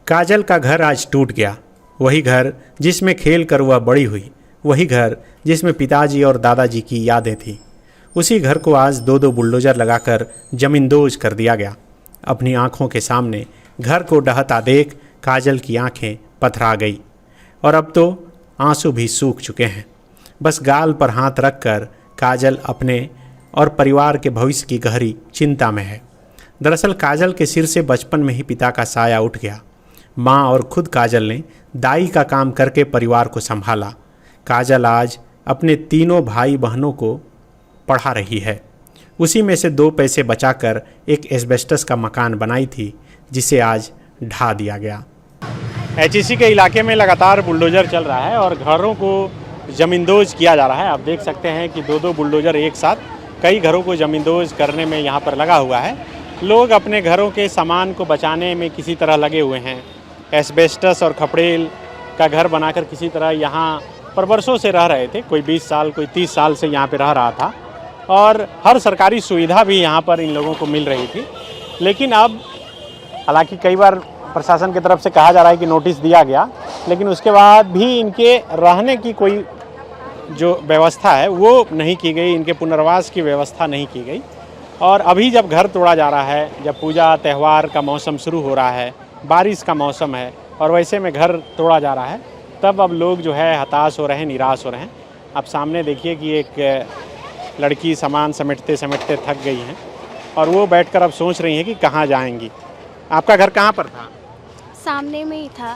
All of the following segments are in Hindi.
काजल का घर आज टूट गया। वही घर जिसमें खेल कर वह बड़ी हुई, वही घर जिसमें पिताजी और दादाजी की यादें थीं। उसी घर को आज दो दो बुलडोजर लगाकर जमींदोज कर दिया गया। अपनी आंखों के सामने घर को ढहता देख काजल की आंखें पथरा गई और अब तो आंसू भी सूख चुके हैं। बस गाल पर हाथ रखकर काजल अपने और परिवार के भविष्य की गहरी चिंता में है। दरअसल काजल के सिर से बचपन में ही पिता का साया उठ गया। माँ और खुद काजल ने दाई का काम करके परिवार को संभाला। काजल आज अपने तीनों भाई बहनों को पढ़ा रही है। उसी में से दो पैसे बचाकर एक एस्बेस्टस का मकान बनाई थी, जिसे आज ढा दिया गया। एचईसी के इलाके में लगातार बुलडोजर चल रहा है और घरों को जमींदोज किया जा रहा है। आप देख सकते हैं कि दो दो बुलडोजर एक साथ कई घरों को जमींदोज करने में यहाँ पर लगा हुआ है। लोग अपने घरों के सामान को बचाने में किसी तरह लगे हुए हैं। एस्बेस्टस और खपड़ेल का घर बनाकर किसी तरह यहाँ पर वर्षों से रह रहे थे। कोई 20 साल, कोई 30 साल से यहाँ पे रह रहा था और हर सरकारी सुविधा भी यहाँ पर इन लोगों को मिल रही थी। लेकिन अब हालांकि कई बार प्रशासन की तरफ से कहा जा रहा है कि नोटिस दिया गया, लेकिन उसके बाद भी इनके रहने की कोई जो व्यवस्था है वो नहीं की गई, इनके पुनर्वास की व्यवस्था नहीं की गई। और अभी जब घर तोड़ा जा रहा है, जब पूजा त्यौहार का मौसम शुरू हो रहा है, बारिश का मौसम है और वैसे में घर तोड़ा जा रहा है, तब अब लोग जो है हताश हो रहे हैं, निराश हो रहे हैं। अब सामने देखिए कि एक लड़की सामान समेटते समेटते थक गई हैं और वो बैठकर अब सोच रही हैं कि कहाँ जाएंगी। आपका घर कहाँ पर था? सामने में ही था।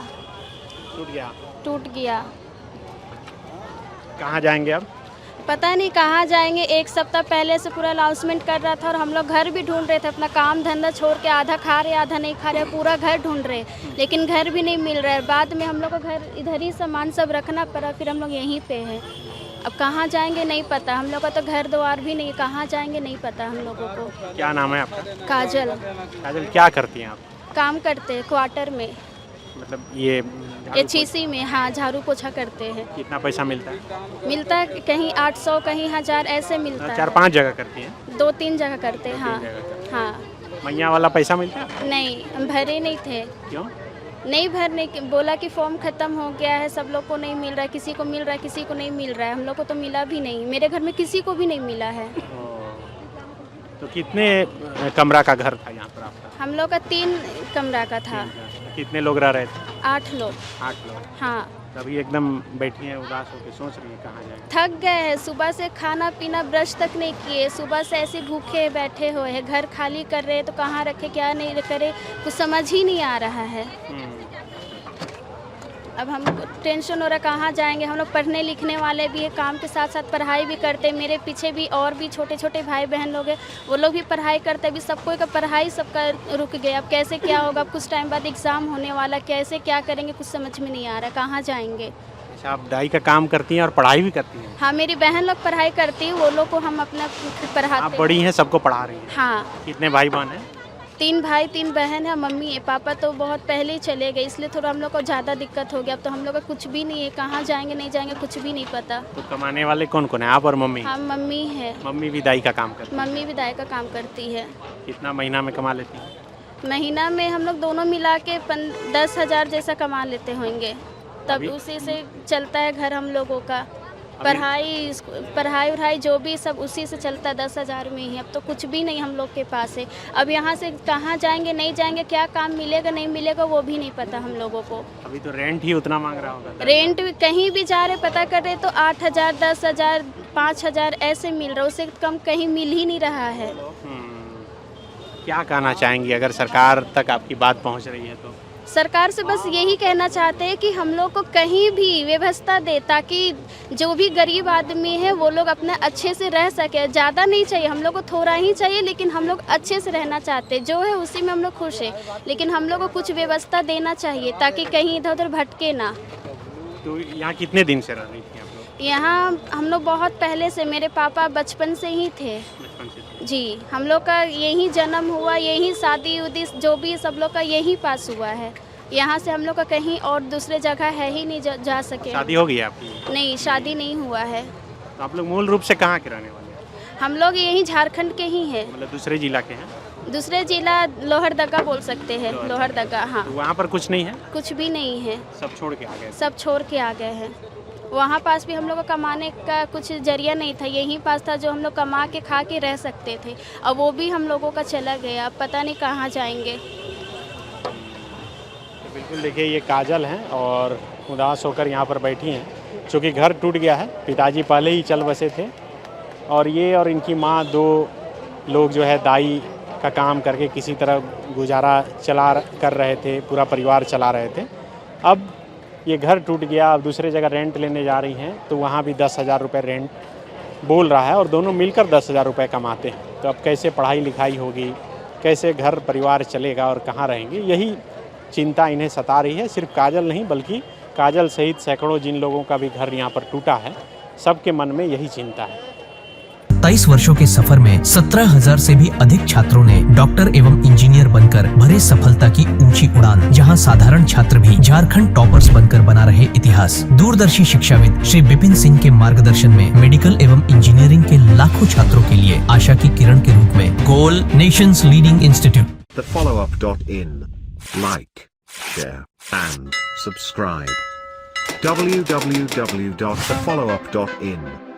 टूट गया। कहाँ जाएंगे अब? पता नहीं कहाँ जाएंगे। एक सप्ताह पहले से पूरा अनाउंसमेंट कर रहा था और हम लोग घर भी ढूंढ रहे थे। अपना काम धंधा छोड़ के आधा खा रहे आधा नहीं खा रहे, पूरा घर ढूंढ रहे, लेकिन घर भी नहीं मिल रहा है। बाद में हम लोग का घर इधर ही सामान सब रखना पड़ा, फिर हम लोग यहीं पे हैं। अब कहाँ जाएंगे नहीं पता। हम लोग का तो घर द्वार भी नहीं, कहाँ जाएंगे नहीं पता हम लोगों को। क्या नाम है आपका? काजल। काजल, क्या करती हैं आप? काम करते हैं क्वार्टर में, मतलब ये एचईसी में। हाँ, झाड़ू पोछा करते हैं। कितना पैसा मिलता है? मिलता है कहीं 800, कहीं 1000 ऐसे मिलता है। 4-5 जगह करती हैं? 2-3 जगह करते हैं। हाँ हाँ। मैया वाला पैसा मिलता है? नहीं, हम भरे नहीं थे। क्यों? नहीं भरने बोला कि फॉर्म खत्म हो गया है, सब लोग को नहीं मिल रहा है, किसी को मिल रहा है, किसी को नहीं मिल रहा है। हम लोग को तो मिला भी नहीं, मेरे घर में किसी को भी नहीं मिला है। तो कितने कमरा का घर था यहाँ पर आपका? हम लोग का 3 कमरा का था। कितने लोग रह रहे थे? 8 लोग। 8 लोग। हाँ। तभी एकदम बैठी हैं उदास होकर, सोच रही हैं कहाँ जाएंगे। थक गए हैं, सुबह से खाना पीना ब्रश तक नहीं किए, सुबह से ऐसे भूखे बैठे हुए हैं। घर खाली कर रहे हैं तो कहाँ रखे क्या नहीं करे, कुछ समझ ही नहीं आ रहा है। अब हम टेंशन हो रहा है कहाँ जाएंगे। हम लोग पढ़ने लिखने वाले भी हैं, काम के साथ साथ पढ़ाई भी करते हैं। मेरे पीछे भी और भी छोटे छोटे भाई बहन लोग हैं, वो लोग भी पढ़ाई करते हैं। अभी सबको का पढ़ाई सबका रुक गया। अब कैसे क्या होगा, कुछ टाइम बाद एग्ज़ाम होने वाला, कैसे क्या करेंगे कुछ समझ में नहीं आ रहा, कहाँ जाएंगे। अच्छा, आप दाई का काम करती हैं और पढ़ाई भी करती हैं? हाँ, मेरी बहन लोग पढ़ाई करती है, वो लोग को हम अपना पढ़ाते। आप बड़ी हैं, सबको पढ़ा रही हैं? हाँ। कितने भाई बहन हैं? 3 भाई 3 बहन है। मम्मी है, पापा तो बहुत पहले ही चले गए, इसलिए थोड़ा हम लोग को ज़्यादा दिक्कत हो गया। अब तो हम लोग का कुछ भी नहीं है, कहाँ जाएंगे नहीं जाएंगे कुछ भी नहीं पता। तो कमाने वाले कौन कौन है, आप और मम्मी? हाँ, मम्मी है। मम्मी भी दाई का काम करती है? मम्मी भी दाई का काम करती है। कितना महीना में कमा लेती है? महीना में हम लोग दोनों मिला के 10,000 जैसा कमा लेते होंगे, तब उसी से चलता है घर हम लोगों का। पढ़ाई उढ़ाई जो भी सब उसी से चलता है, 10,000 में ही। अब तो कुछ भी नहीं हम लोग के पास है। अब यहाँ से कहाँ जाएंगे नहीं जाएंगे, क्या काम मिलेगा नहीं मिलेगा वो भी नहीं पता हम लोगों को। अभी तो रेंट ही उतना मांग रहा होगा। रेंट कहीं भी जा रहे पता कर रहे तो 8,000, 10,000, 5,000 ऐसे मिल रहा है, उससे कम कहीं मिल ही नहीं रहा है। क्या कहना चाहेंगी अगर सरकार तक आपकी बात पहुँच रही है तो? सरकार से बस यही कहना चाहते हैं कि हम लोग को कहीं भी व्यवस्था दे, ताकि जो भी गरीब आदमी है वो लोग अपना अच्छे से रह सके। ज़्यादा नहीं चाहिए हम लोग को, थोड़ा ही चाहिए, लेकिन हम लोग अच्छे से रहना चाहते हैं। जो है उसी में हम लोग खुश हैं, लेकिन हम लोग को कुछ व्यवस्था देना चाहिए ताकि कहीं इधर उधर भटके ना। तो यहाँ कितने दिन से रह रही थी आप लोग? यहाँ हम लोग बहुत पहले से, मेरे पापा बचपन से ही थे। जी, हम लोग का यही जन्म हुआ, यही शादी उदी जो भी सब लोग का यही पास हुआ है। यहाँ से हम लोग का कहीं और दूसरे जगह है ही नहीं जा सके। शादी हो गई है आपकी? नहीं, शादी नहीं हुआ है। तो आप लोग मूल रूप से कहाँ के रहने वाले हैं? हम लोग यही झारखंड के ही हैं। मतलब दूसरे जिला के हैं? दूसरे जिला लोहरदगा बोल सकते हैं, लोहरदगा। हाँ, तो वहाँ पर कुछ नहीं है, कुछ भी नहीं है, सब छोड़ के आ गए। सब छोड़ के आ गए हैं। वहाँ पास भी हम लोग को कमाने का कुछ जरिया नहीं था, यहीं पास था जो हम लोग कमा के खा के रह सकते थे। अब वो भी हम लोगों का चला गया, अब पता नहीं कहाँ जाएंगे। तो बिल्कुल देखिए, ये काजल हैं और उदास होकर यहाँ पर बैठी हैं, क्योंकि घर टूट गया है। पिताजी पहले ही चल बसे थे और ये और इनकी माँ 2 लोग जो है दाई का काम करके किसी तरह गुजारा कर रहे थे, पूरा परिवार चला रहे थे। अब ये घर टूट गया, अब दूसरे जगह रेंट लेने जा रही हैं, तो वहाँ भी 10,000 रुपये रेंट बोल रहा है और दोनों मिलकर 10,000 रुपये कमाते हैं। तो अब कैसे पढ़ाई लिखाई होगी, कैसे घर परिवार चलेगा और कहाँ रहेंगे, यही चिंता इन्हें सता रही है। सिर्फ काजल नहीं, बल्कि काजल सहित सैकड़ों जिन लोगों का भी घर यहाँ पर टूटा है, सबके मन में यही चिंता है। 23 वर्षों के सफर में 17,000 से भी अधिक छात्रों ने डॉक्टर एवं इंजीनियर बनकर भरे सफलता की ऊंची उड़ान। जहां साधारण छात्र भी झारखंड टॉपर्स बनकर बना रहे इतिहास। दूरदर्शी शिक्षाविद श्री विपिन सिंह के मार्गदर्शन में मेडिकल एवं इंजीनियरिंग के लाखों छात्रों के लिए आशा की किरण के रूप में गोल nation's leading institute. TheFollowUp.in. Like, share and subscribe. www.thefollowup.in